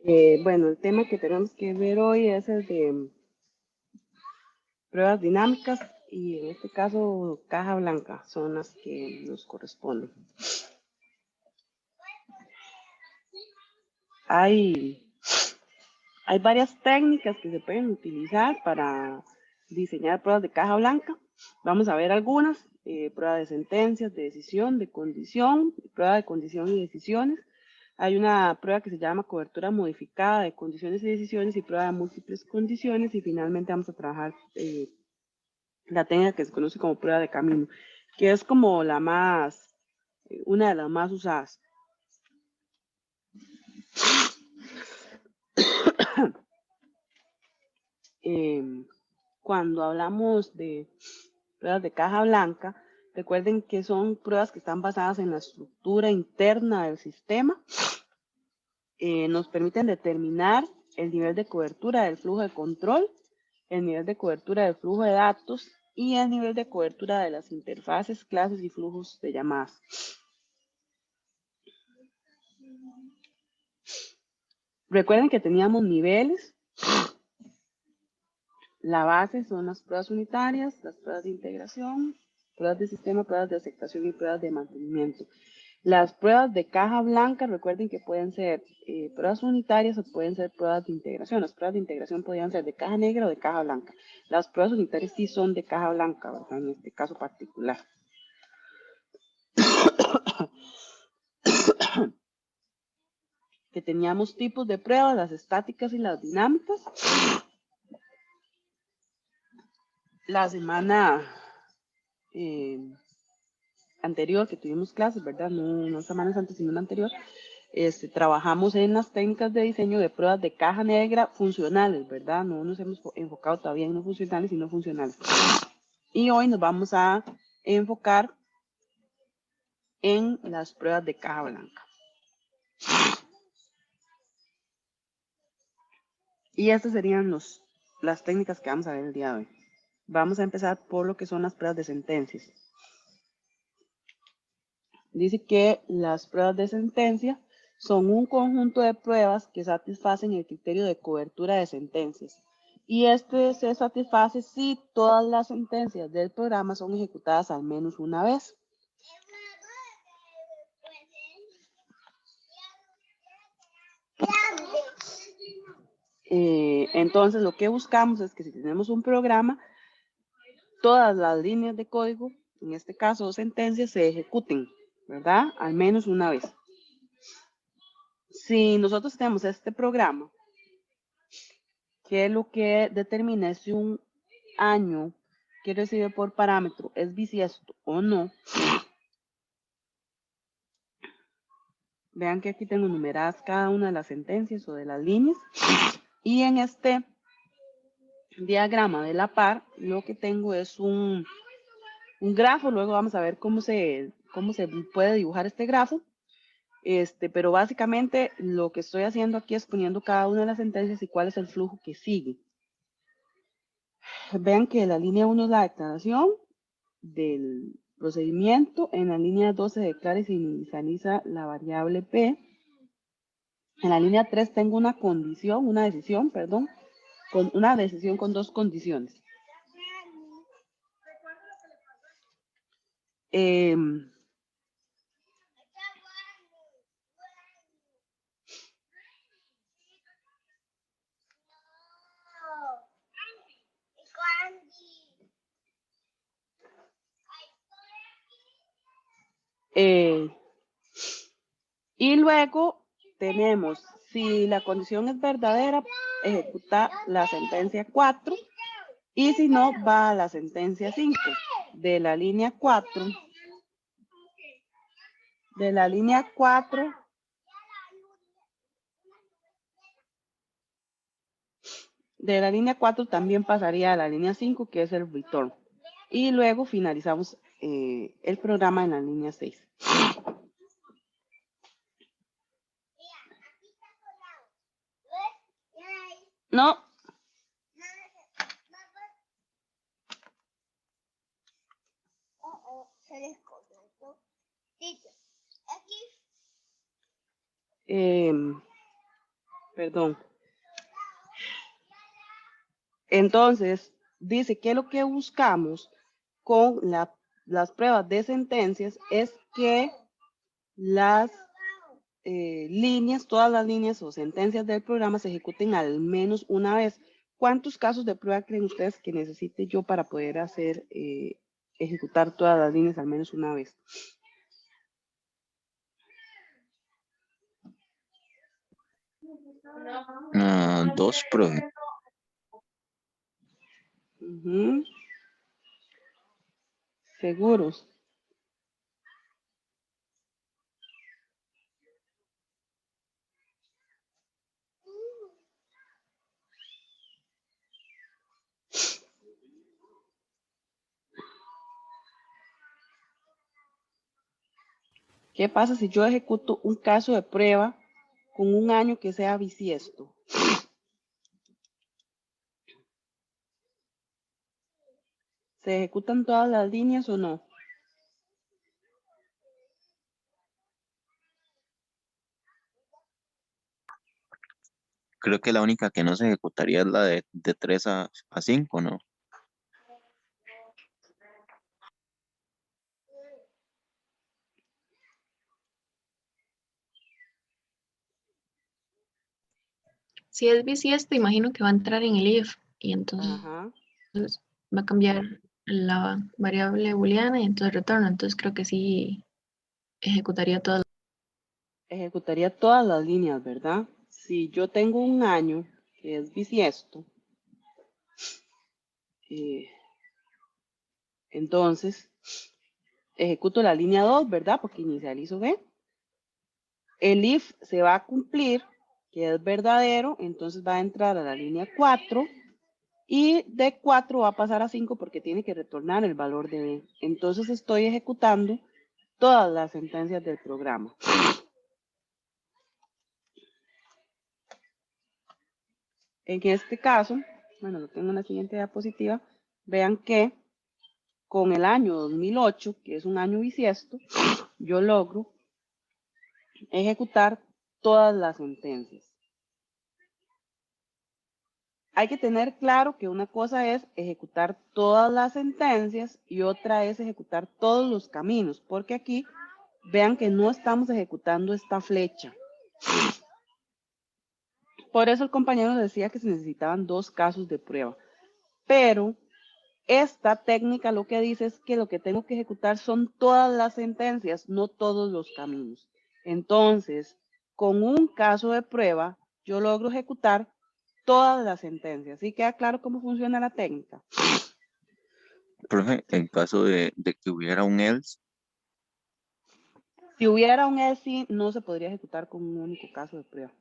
Bueno, el tema que tenemos que ver hoy es el de pruebas dinámicas y en este caso caja blanca son las que nos corresponden. Hay varias técnicas que se pueden utilizar para diseñar pruebas de caja blanca. Vamos a ver algunas, prueba de sentencias, de decisión, de condición, prueba de condición y decisiones. Hay una prueba que se llama cobertura modificada de condiciones y decisiones y prueba de múltiples condiciones y finalmente vamos a trabajar la técnica que se conoce como prueba de camino, que es como la más, una de las más usadas. Cuando hablamos de pruebas de caja blanca, recuerden que son pruebas que están basadas en la estructura interna del sistema. Nos permiten determinar el nivel de cobertura del flujo de control, el nivel de cobertura del flujo de datos y el nivel de cobertura de las interfaces, clases y flujos de llamadas. Recuerden que teníamos niveles. La base son las pruebas unitarias, las pruebas de integración, pruebas de sistema, pruebas de aceptación y pruebas de mantenimiento. Las pruebas de caja blanca, recuerden que pueden ser pruebas unitarias o pueden ser pruebas de integración. Las pruebas de integración podrían ser de caja negra o de caja blanca. Las pruebas unitarias sí son de caja blanca, ¿verdad? En este caso particular. Que teníamos tipos de pruebas, las estáticas y las dinámicas. La semana anterior que tuvimos clases, ¿verdad? No semanas antes, sino la anterior. Trabajamos en las técnicas de diseño de pruebas de caja negra funcionales, ¿verdad? No nos hemos enfocado todavía en no funcionales, sino funcionales. Y hoy nos vamos a enfocar en las pruebas de caja blanca. Y estas serían las técnicas que vamos a ver el día de hoy. Vamos a empezar por lo que son las pruebas de sentencias. Dice que las pruebas de sentencia son un conjunto de pruebas que satisfacen el criterio de cobertura de sentencias. Y este se satisface si todas las sentencias del programa son ejecutadas al menos una vez. Entonces lo que buscamos es que si tenemos un programa, todas las líneas de código, en este caso sentencias, se ejecuten, ¿verdad? Al menos una vez. Si nosotros tenemos este programa, que es lo que determina si un año que recibe por parámetro es bisiesto o no. Vean que aquí tengo numeradas cada una de las sentencias o de las líneas. Y en este diagrama de la par, lo que tengo es un grafo. Luego vamos a ver cómo se puede dibujar este grafo. Pero básicamente lo que estoy haciendo aquí es poniendo cada una de las sentencias y cuál es el flujo que sigue. Vean que la línea 1 es la declaración del procedimiento. En la línea 2 se declara y se inicializa la variable P. En la línea 3 tengo una decisión con dos condiciones. Y luego tenemos, si la condición es verdadera, ejecuta la sentencia 4 y si no, va a la sentencia 5. De la línea 4, también pasaría a la línea 5, que es el return. Y luego finalizamos el programa en la línea 6. No. Perdón. Entonces, dice que lo que buscamos con las pruebas de sentencias es que las líneas, todas las líneas o sentencias del programa se ejecuten al menos una vez. ¿Cuántos casos de prueba creen ustedes que necesite yo para poder hacer, ejecutar todas las líneas al menos una vez? Dos, profe. ¿Seguros? ¿Qué pasa si yo ejecuto un caso de prueba con un año que sea bisiesto? ¿Se ejecutan todas las líneas o no? Creo que la única que no se ejecutaría es la de 3 a 5, ¿no? Si es bisiesto, imagino que va a entrar en el if y entonces Ajá. va a cambiar la variable booleana y entonces retorna. Entonces creo que sí ejecutaría todas. Ejecutaría todas las líneas, ¿verdad? Si yo tengo un año que es bisiesto, entonces ejecuto la línea 2, ¿verdad? Porque inicializo B. El if se va a cumplir, que es verdadero, entonces va a entrar a la línea 4 y de 4 va a pasar a 5 porque tiene que retornar el valor de B. Entonces estoy ejecutando todas las sentencias del programa. En este caso, bueno, lo tengo en la siguiente diapositiva, vean que con el año 2008, que es un año bisiesto, yo logro ejecutar todas las sentencias. Hay que tener claro que una cosa es ejecutar todas las sentencias y otra es ejecutar todos los caminos, porque aquí vean que no estamos ejecutando esta flecha. Por eso el compañero decía que se necesitaban dos casos de prueba, pero esta técnica lo que dice es que lo que tengo que ejecutar son todas las sentencias, no todos los caminos. Entonces, con un caso de prueba, yo logro ejecutar todas las sentencias. ¿Sí queda claro cómo funciona la técnica? Profe, en caso de que hubiera un else, Si hubiera un else, no se podría ejecutar con un único caso de prueba.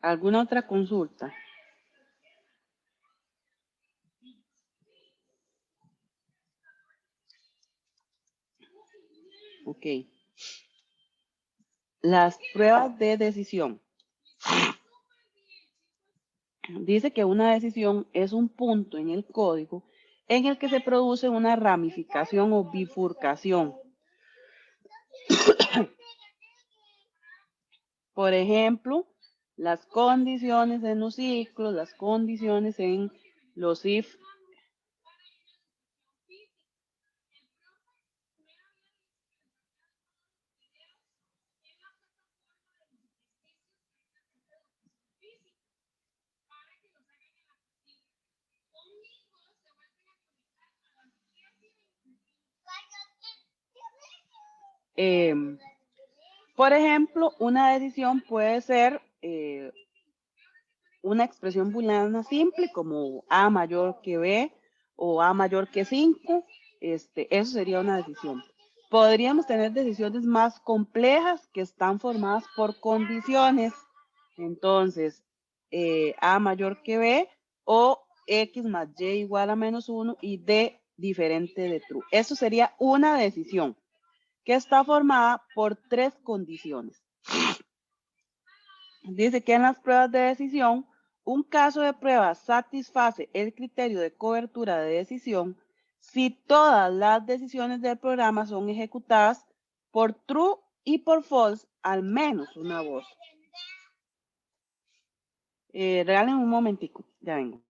¿Alguna otra consulta? Ok. Las pruebas de decisión. Dice que una decisión es un punto en el código en el que se produce una ramificación o bifurcación. Por ejemplo, las condiciones en los ciclos, las condiciones en los if. Por ejemplo, una decisión puede ser una expresión booleana simple como A mayor que B o A mayor que 5. Eso sería una decisión. Podríamos tener decisiones más complejas que están formadas por condiciones. Entonces, A mayor que B o X más Y igual a menos 1 y D diferente de true. Eso sería una decisión que está formada por tres condiciones. Dice que en las pruebas de decisión, un caso de prueba satisface el criterio de cobertura de decisión si todas las decisiones del programa son ejecutadas por true y por false al menos una voz. Regalen un momentico, ya vengo.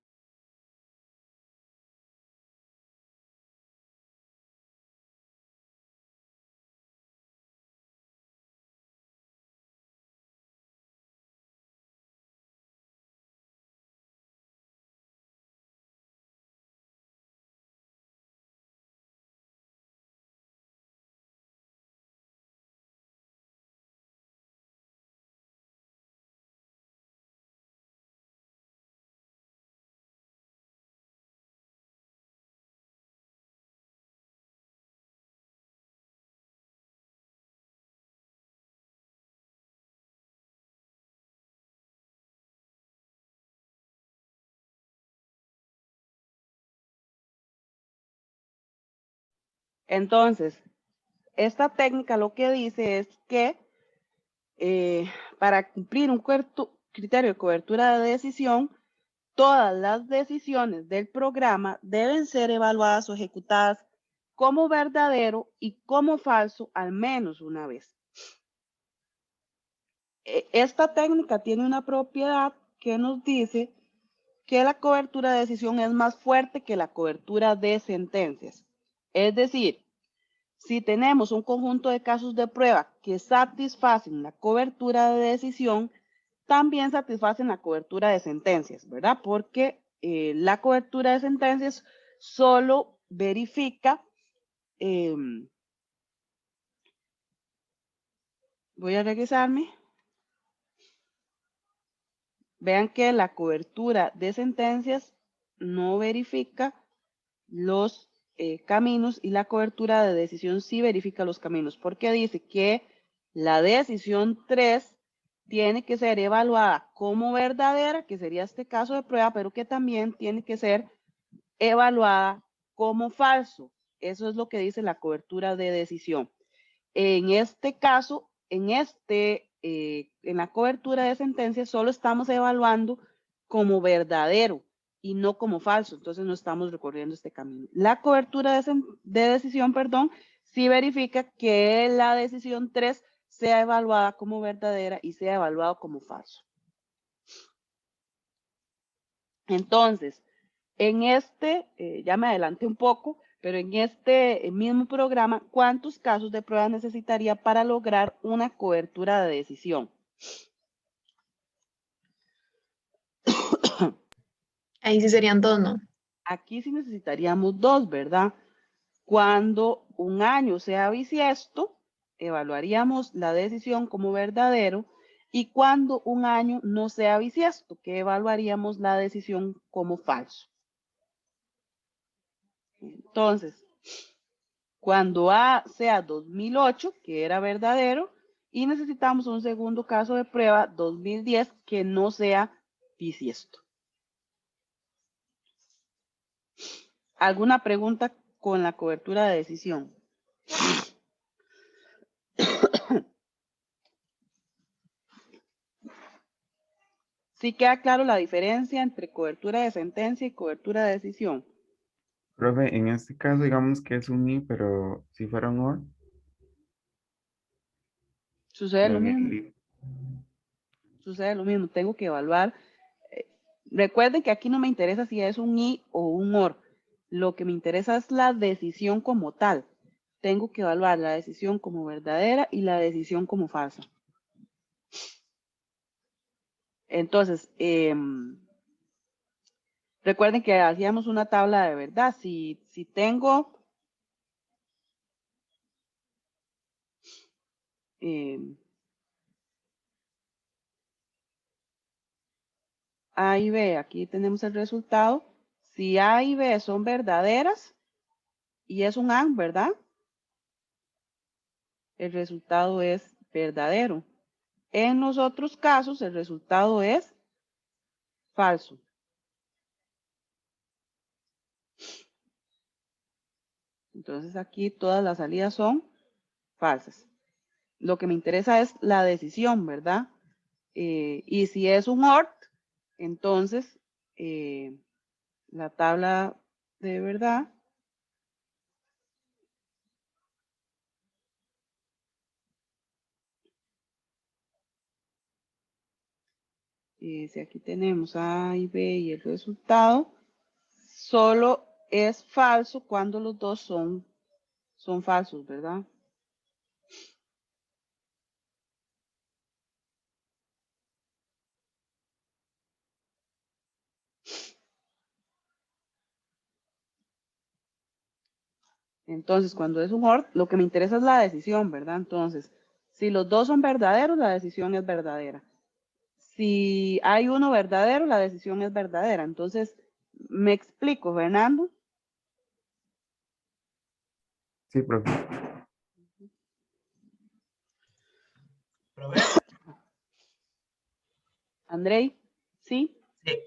Entonces, esta técnica lo que dice es que para cumplir un criterio de cobertura de decisión, todas las decisiones del programa deben ser evaluadas o ejecutadas como verdadero y como falso al menos una vez. Esta técnica tiene una propiedad que nos dice que la cobertura de decisión es más fuerte que la cobertura de sentencias. Es decir, si tenemos un conjunto de casos de prueba que satisfacen la cobertura de decisión, también satisfacen la cobertura de sentencias, ¿verdad? Porque la cobertura de sentencias solo verifica, voy a regresarme, vean que la cobertura de sentencias no verifica los caminos y la cobertura de decisión sí verifica los caminos, porque dice que la decisión 3 tiene que ser evaluada como verdadera, que sería este caso de prueba, pero que también tiene que ser evaluada como falso. Eso es lo que dice la cobertura de decisión. En este caso, en la cobertura de sentencia, solo estamos evaluando como verdadero y no como falso. Entonces no estamos recorriendo este camino. La cobertura de decisión, perdón, sí verifica que la decisión 3 sea evaluada como verdadera y sea evaluado como falso. Entonces, en ya me adelanté un poco, pero en este mismo programa, ¿cuántos casos de prueba necesitaría para lograr una cobertura de decisión? Ahí sí serían dos, ¿no? Aquí sí necesitaríamos dos, ¿verdad? Cuando un año sea bisiesto, evaluaríamos la decisión como verdadero, y cuando un año no sea bisiesto, que evaluaríamos la decisión como falso. Entonces, cuando A sea 2008, que era verdadero, y necesitamos un segundo caso de prueba, 2010, que no sea bisiesto. ¿Alguna pregunta con la cobertura de decisión? ¿Sí queda claro la diferencia entre cobertura de sentencia y cobertura de decisión? Profe, en este caso digamos que es un I, pero si fuera un OR, Sucede lo en mismo. el I. Sucede lo mismo. Tengo que evaluar. Recuerden que aquí no me interesa si es un I o un OR. Lo que me interesa es la decisión como tal. Tengo que evaluar la decisión como verdadera y la decisión como falsa. Entonces, recuerden que hacíamos una tabla de verdad. Si tengo A y B, aquí tenemos el resultado. Si A y B son verdaderas y es un AND, ¿verdad? El resultado es verdadero. En los otros casos, el resultado es falso. Entonces aquí todas las salidas son falsas. Lo que me interesa es la decisión, ¿verdad? Y si es un OR, entonces la tabla de verdad Si aquí tenemos A y B y el resultado, solo es falso cuando los dos son falsos, ¿verdad? Entonces, cuando es un OR, lo que me interesa es la decisión, ¿verdad? Entonces, si los dos son verdaderos, la decisión es verdadera. Si hay uno verdadero, la decisión es verdadera. Entonces, me explico, Fernando. Sí, profe. Profe, Andrei, ¿sí? sí.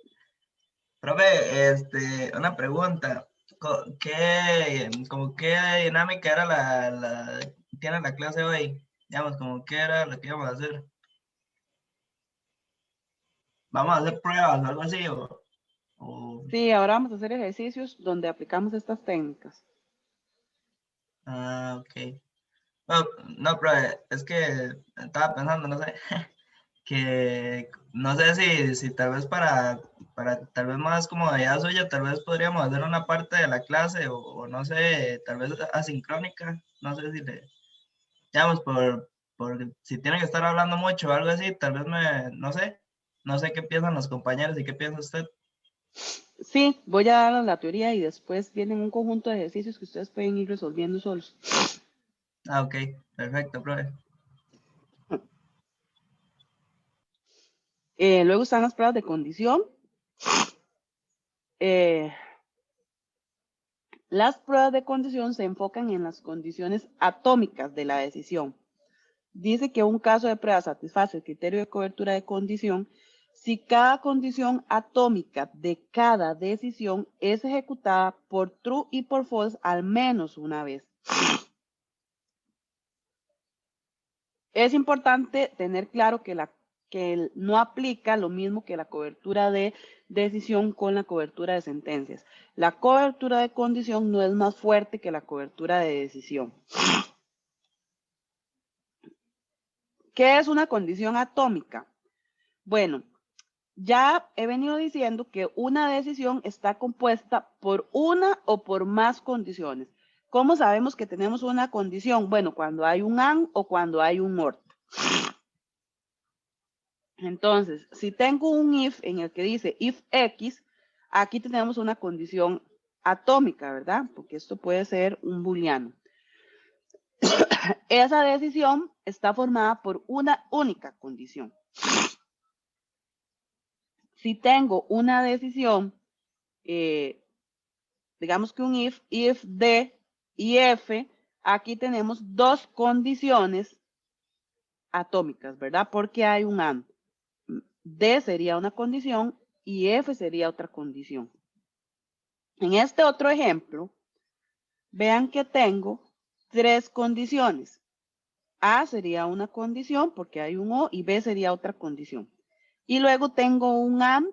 Profe, una pregunta. Como qué dinámica era tiene la clase hoy? Digamos, como qué era lo que íbamos a hacer. ¿Vamos a hacer pruebas o algo así? Sí, ahora vamos a hacer ejercicios donde aplicamos estas técnicas. Ok. Bueno, no, profe, es que estaba pensando, no sé, que no sé si tal vez para tal vez más como de idea suya, tal vez podríamos hacer una parte de la clase o no sé, tal vez asincrónica, no sé si le, digamos, por si tienen que estar hablando mucho o algo así, tal vez no sé qué piensan los compañeros y qué piensa usted. Sí, voy a dar la teoría y después vienen un conjunto de ejercicios que ustedes pueden ir resolviendo solos. Ok, perfecto, profe. Luego están las pruebas de condición. Las pruebas de condición se enfocan en las condiciones atómicas de la decisión. Dice que un caso de prueba satisface el criterio de cobertura de condición si cada condición atómica de cada decisión es ejecutada por true y por false al menos una vez. Es importante tener claro que no aplica lo mismo que la cobertura de decisión con la cobertura de sentencias. La cobertura de condición no es más fuerte que la cobertura de decisión. ¿Qué es una condición atómica? Bueno, ya he venido diciendo que una decisión está compuesta por una o por más condiciones. ¿Cómo sabemos que tenemos una condición? Bueno, cuando hay un AND o cuando hay un OR. Entonces, si tengo un if en el que dice if X, aquí tenemos una condición atómica, ¿verdad? Porque esto puede ser un booleano. Esa decisión está formada por una única condición. Si tengo una decisión, digamos que un if D y F, aquí tenemos dos condiciones atómicas, ¿verdad? Porque hay un AND. D sería una condición y F sería otra condición. En este otro ejemplo, vean que tengo tres condiciones. A sería una condición porque hay un O y B sería otra condición. Y luego tengo un AND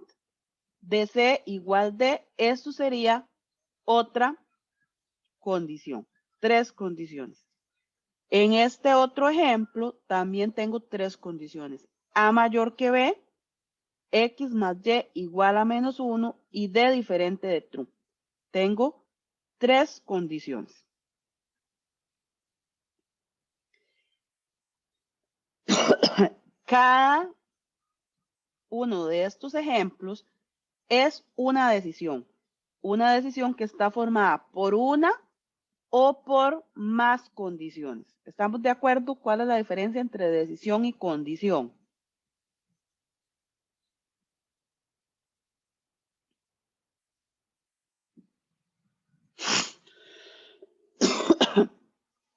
de C igual D. Esto sería otra condición. Tres condiciones. En este otro ejemplo también tengo tres condiciones. A mayor que B, X más Y igual a menos 1 y D diferente de true. Tengo tres condiciones. Cada uno de estos ejemplos es una decisión que está formada por una o por más condiciones. ¿Estamos de acuerdo? ¿Cuál es la diferencia entre decisión y condición?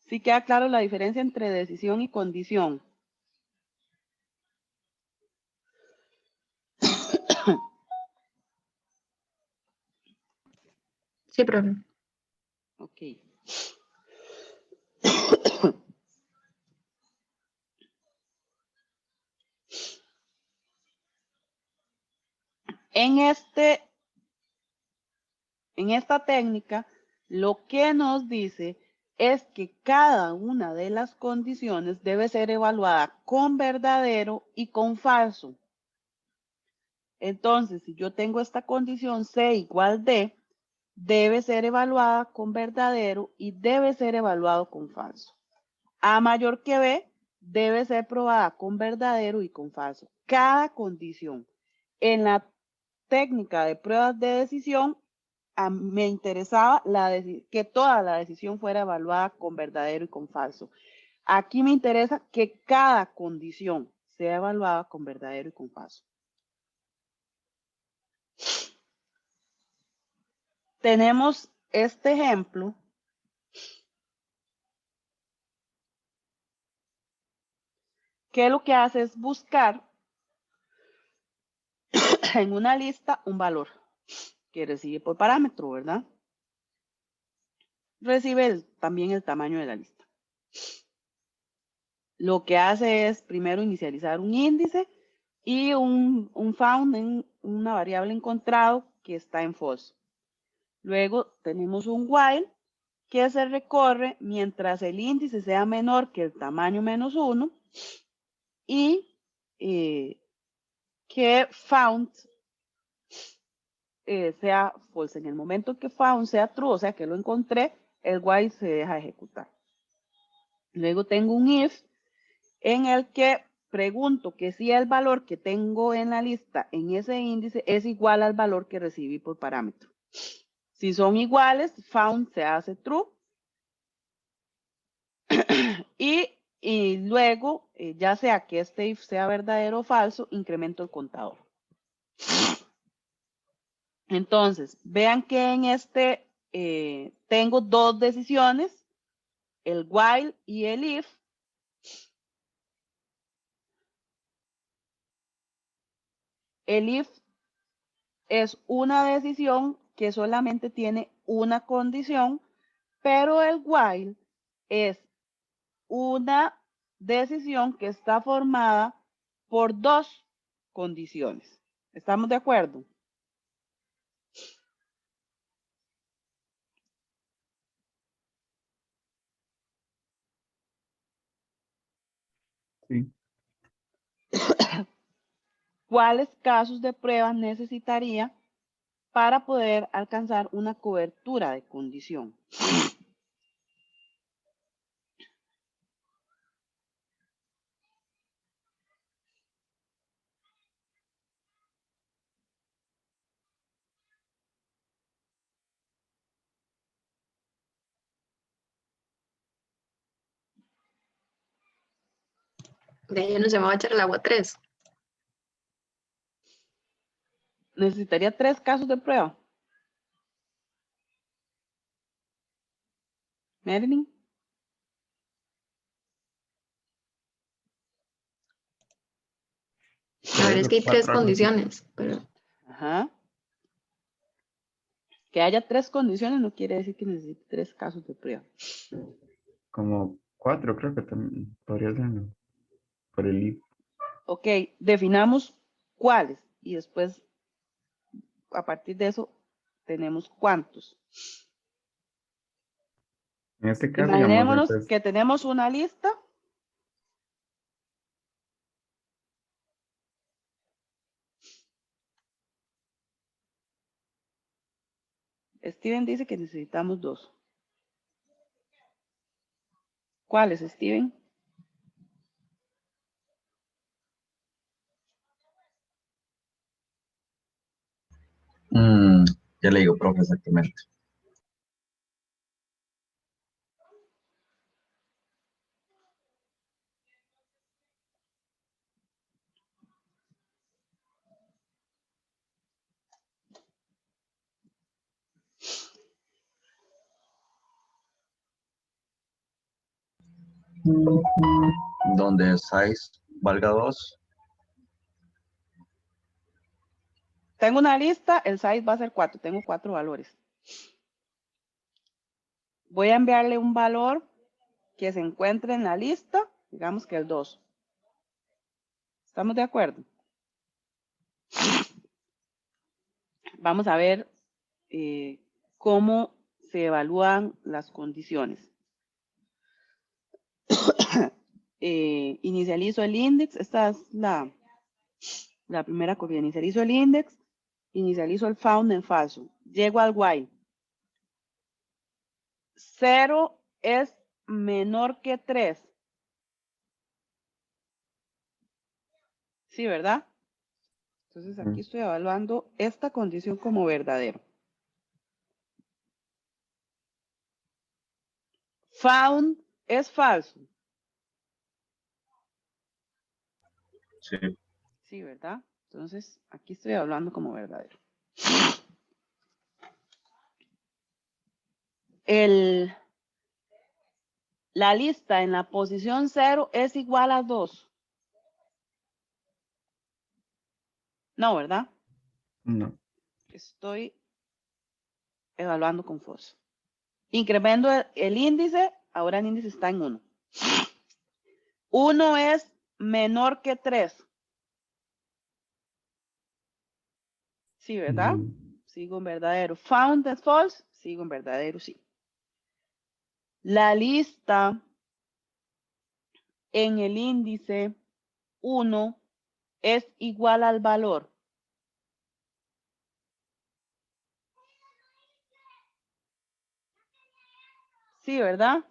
¿Sí queda claro la diferencia entre decisión y condición? Sí, profe. Ok. En esta técnica, lo que nos dice es que cada una de las condiciones debe ser evaluada con verdadero y con falso. Entonces, si yo tengo esta condición C igual D, debe ser evaluada con verdadero y debe ser evaluado con falso. A mayor que B debe ser probada con verdadero y con falso. Cada condición. En la técnica de pruebas de decisión, me interesaba que toda la decisión fuera evaluada con verdadero y con falso. Aquí me interesa que cada condición sea evaluada con verdadero y con falso. Tenemos este ejemplo que lo que hace es buscar en una lista un valor que recibe por parámetro, ¿verdad? Recibe también el tamaño de la lista. Lo que hace es primero inicializar un índice y un found en una variable encontrado que está en false. Luego tenemos un while que se recorre mientras el índice sea menor que el tamaño menos 1 y que found sea false. En el momento que found sea true, o sea que lo encontré, el while se deja ejecutar. Luego tengo un if en el que pregunto que si el valor que tengo en la lista en ese índice es igual al valor que recibí por parámetro. Si son iguales, found se hace true. y luego, ya sea que este if sea verdadero o falso, incremento el contador. Entonces, vean que en este tengo dos decisiones, el while y el if. El if es una decisión que solamente tiene una condición, pero el while es una decisión que está formada por dos condiciones. ¿Estamos de acuerdo? Sí. ¿Cuáles casos de prueba necesitaría para poder alcanzar una cobertura de condición? De ahí no se me va a echar el agua 3. Necesitaría 3 casos de prueba. Marilyn. A ver, es que hay 3 Cuatro, algo así. condiciones, pero Ajá. Que haya 3 condiciones no quiere decir que necesite 3 casos de prueba. Como 4 creo que también podría ser, ¿no? Por el if. Ok, definamos cuáles y después a partir de eso tenemos cuántos. En este caso, digamos, Imaginémonos entonces, que tenemos una lista. Steven dice que necesitamos 2. ¿Cuáles, Steven? Ya le digo, profe, exactamente. Donde size valga 2. Tengo una lista, el size va a ser 4, tengo 4 valores. Voy a enviarle un valor que se encuentre en la lista, digamos que el 2. ¿Estamos de acuerdo? Vamos a ver cómo se evalúan las condiciones. Inicializo el índice, esta es la La primera copia, inicializo el index, inicializo el found en falso. Llego al while. 0 es menor que 3. Sí, ¿verdad? Entonces aquí estoy evaluando esta condición como verdadero. Found es falso. Sí. Sí, ¿verdad? Entonces aquí estoy hablando como verdadero. La lista en la posición 0 es igual a 2. No, ¿verdad? No. Estoy evaluando con falso. Incremento el índice, ahora el índice está en 1. 1 es menor que 3. Sí, ¿verdad? Sigo en verdadero. Found es false, sigo en verdadero, sí. La lista en el índice 1 es igual al valor. Sí, ¿verdad?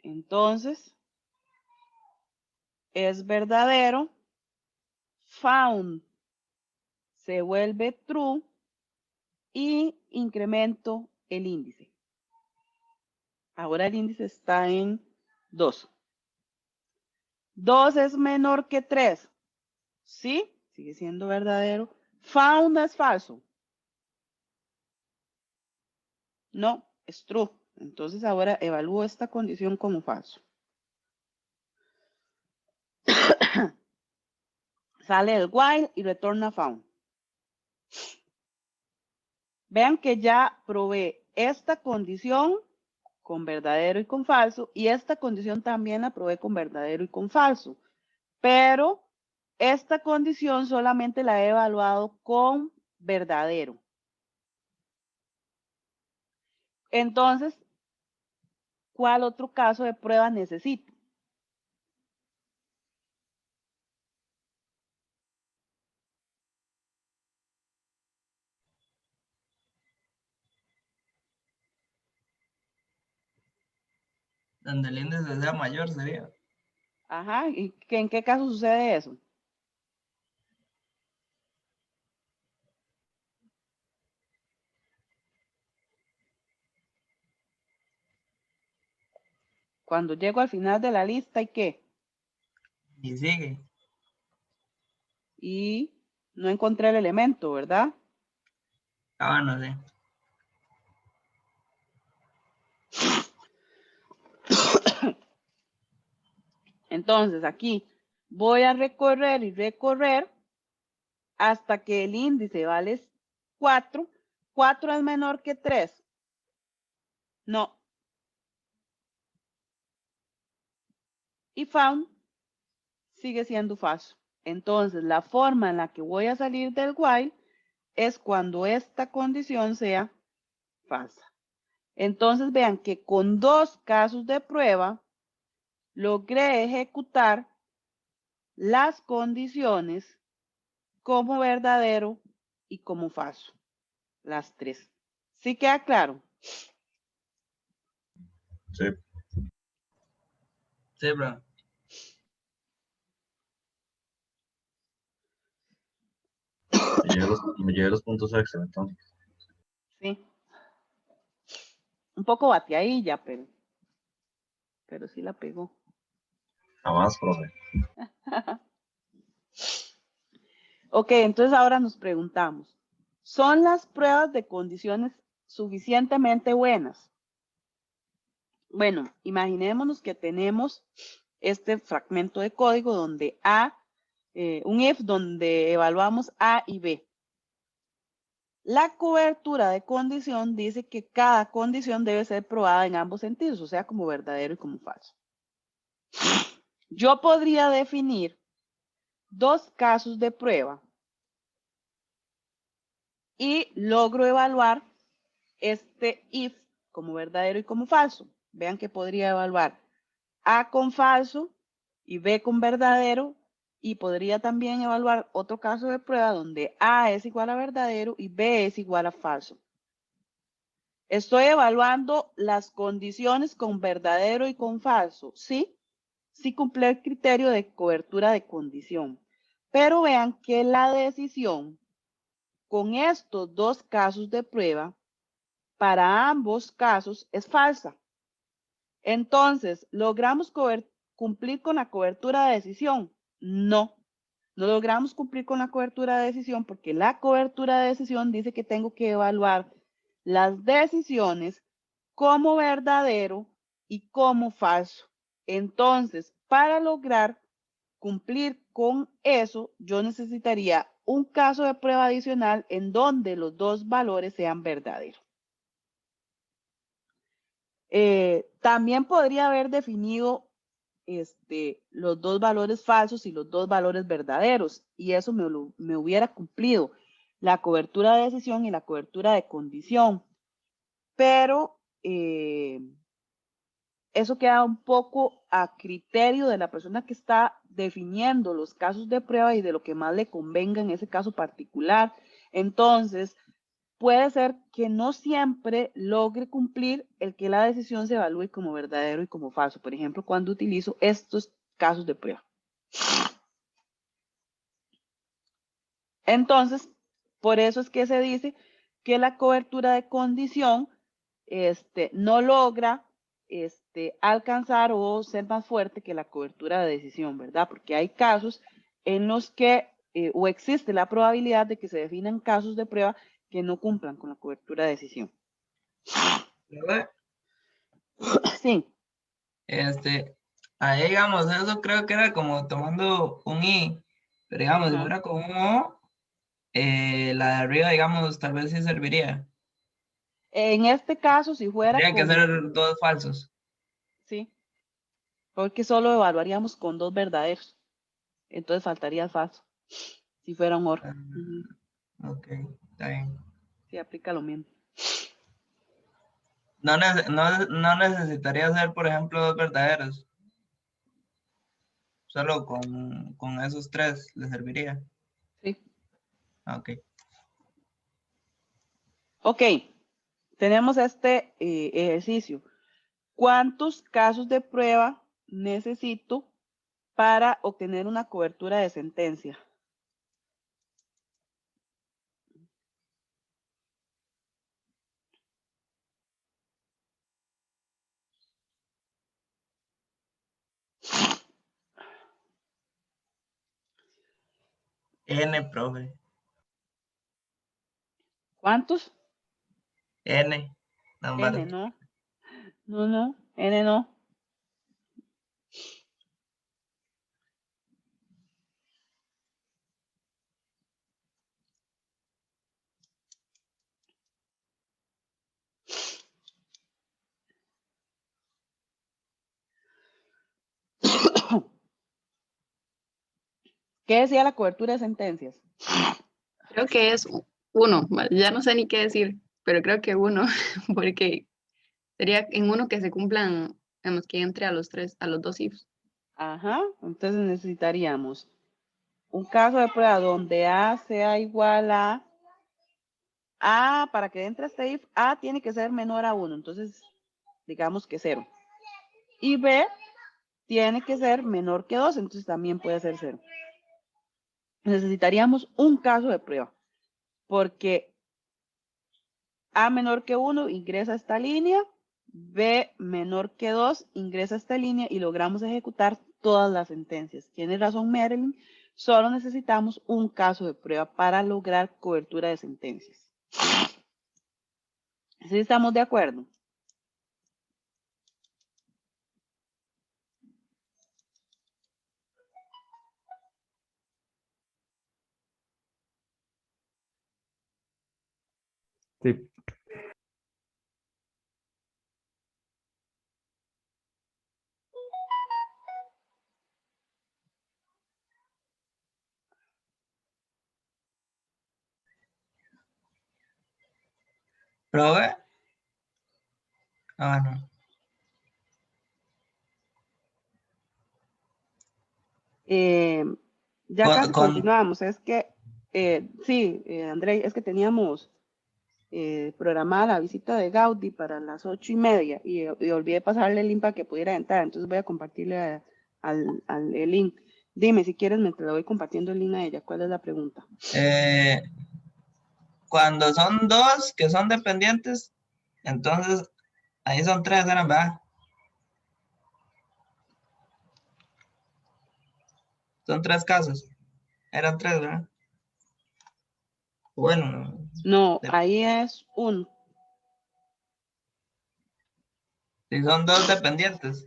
Entonces, es verdadero. Found se vuelve true y incremento el índice. Ahora el índice está en 2. 2 es menor que 3. ¿Sí? Sigue siendo verdadero. Found es falso. No, es true. Entonces ahora evalúo esta condición como falso. Sale el while y retorna found. Vean que ya probé esta condición con verdadero y con falso, y esta condición también la probé con verdadero y con falso. Pero esta condición solamente la he evaluado con verdadero. Entonces, ¿cuál otro caso de prueba necesito? Donde el índice sea mayor sería. Ajá, ¿y en qué caso sucede eso? Cuando llego al final de la lista, ¿y qué? Y sigue. Y no encontré el elemento, ¿verdad? Ah, no sé. Entonces aquí voy a recorrer y recorrer hasta que el índice vale 4. 4 es menor que 3. No. Y found sigue siendo falso. Entonces la forma en la que voy a salir del while es cuando esta condición sea falsa. Entonces vean que con 2 casos de prueba logré ejecutar las condiciones como verdadero y como falso. Las 3. ¿Sí queda claro? Sí. Sí, bro. Me llevé los puntos extra, entonces. Sí. Un poco bateadilla, pero sí la pegó. Jamás, profe. Ok, entonces ahora nos preguntamos, ¿son las pruebas de condiciones suficientemente buenas? Bueno, imaginémonos que tenemos este fragmento de código donde un if donde evaluamos A y B. La cobertura de condición dice que cada condición debe ser probada en ambos sentidos, o sea, como verdadero y como falso. Yo podría definir 2 casos de prueba y logro evaluar este if como verdadero y como falso. Vean que podría evaluar A con falso y B con verdadero Y podría también evaluar otro caso de prueba donde A es igual a verdadero y B es igual a falso. Estoy evaluando las condiciones con verdadero y con falso, ¿sí? Sí cumple el criterio de cobertura de condición. Pero vean que la decisión con estos dos casos de prueba, para ambos casos es falsa. Entonces, ¿logramos cumplir con la cobertura de decisión? No, no logramos cumplir con la cobertura de decisión porque la cobertura de decisión dice que tengo que evaluar las decisiones como verdadero y como falso. Entonces, para lograr cumplir con eso, yo necesitaría un caso de prueba adicional en donde los dos valores sean verdaderos. También podría haber definido los dos valores falsos y los dos valores verdaderos, y eso me hubiera cumplido la cobertura de decisión y la cobertura de condición. Pero eso queda un poco a criterio de la persona que está definiendo los casos de prueba y de lo que más le convenga en ese caso particular. Entonces, puede ser que no siempre logre cumplir el que la decisión se evalúe como verdadero y como falso. Por ejemplo, cuando utilizo estos casos de prueba. Entonces, por eso es que se dice que la cobertura de condición no logra alcanzar o ser más fuerte que la cobertura de decisión, ¿verdad? Porque hay casos en los que o existe la probabilidad de que se definan casos de prueba que no cumplan con la cobertura de decisión. Profe, Sí, ahí digamos, eso creo que era como tomando un I, pero digamos, si Ajá. fuera con un O, la de arriba, digamos, tal vez sí serviría. En este caso, si fuera Tendrían que con, ser dos falsos. sí, porque solo evaluaríamos con dos verdaderos. Entonces faltaría el falso, si fuera un OR. Ah, Ujú. ok, está bien. Sí, aplica lo mismo. No necesitaría ser, por ejemplo, dos verdaderos. Solo con esos tres le serviría. Sí. Ah, ok. Ok, tenemos este ejercicio. ¿Cuántos casos de prueba necesito para obtener una cobertura de sentencia? N, profe. ¿Cuántos? N. N, Número. no. No, no. N, no. ¿Qué decía la cobertura de sentencias? Creo que es uno, ya no sé ni qué decir, pero creo que uno, porque sería en uno que se cumplan, digamos, que entre a los tres, a los dos ifs. Ajá, entonces necesitaríamos un caso de prueba donde A sea igual a para que entre este if, A tiene que ser menor a 1, entonces digamos que 0. Y B tiene que ser menor que 2, entonces también puede ser 0. Necesitaríamos un caso de prueba, porque A menor que 1 ingresa a esta línea, B menor que 2 ingresa a esta línea y logramos ejecutar todas las sentencias. Tiene razón Marilyn, solo necesitamos un caso de prueba para lograr cobertura de sentencias. ¿Sí estamos de acuerdo? Sí, Profe. Ah, no. Ya Con- casi con- continuamos. Es que, sí, André, es que teníamos programada la visita de Gaudí para las 8:30 y olvidé pasarle el link para que pudiera entrar. Entonces voy a compartirle el link. Dime si quieres, mientras le voy compartiendo el link a ella, ¿cuál es la pregunta? Cuando son dos que son dependientes, entonces ahí son tres, eran, ¿verdad? Son tres casos. Eran tres, ¿verdad? Bueno, No, de- ahí es un. si son dos dependientes.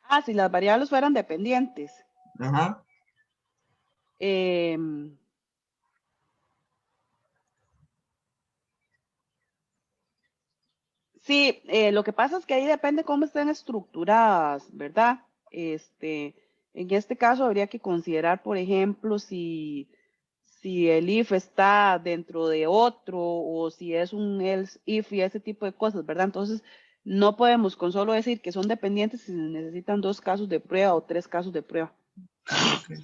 Ah, si las variables fueran dependientes. Ajá. Em, sí, lo que pasa es que ahí depende cómo estén estructuradas, ¿verdad? En este caso habría que considerar, por ejemplo, si el if está dentro de otro o si es un else if y ese tipo de cosas, ¿verdad? Entonces, no podemos con solo decir que son dependientes si se necesitan 2 casos de prueba o 3 casos de prueba. Ok.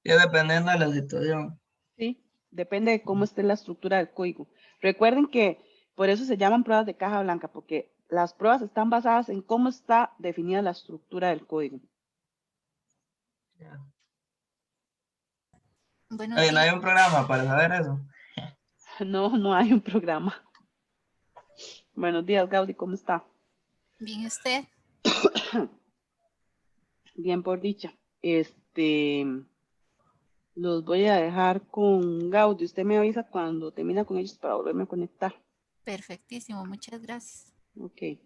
Y dependiendo de la situación. Sí, depende de cómo esté la estructura del código. Recuerden que por eso se llaman pruebas de caja blanca, porque las pruebas están basadas en cómo está definida la estructura del código. Buenos Oye, no hay días. un programa para saber eso. No, no hay un programa. Buenos días, Gaudí, ¿cómo está? Bien, usted. Bien, por dicha. Los voy a dejar con Gaudí. Usted me avisa cuando termina con ellos para volverme a conectar. Perfectísimo. Muchas gracias. Ok.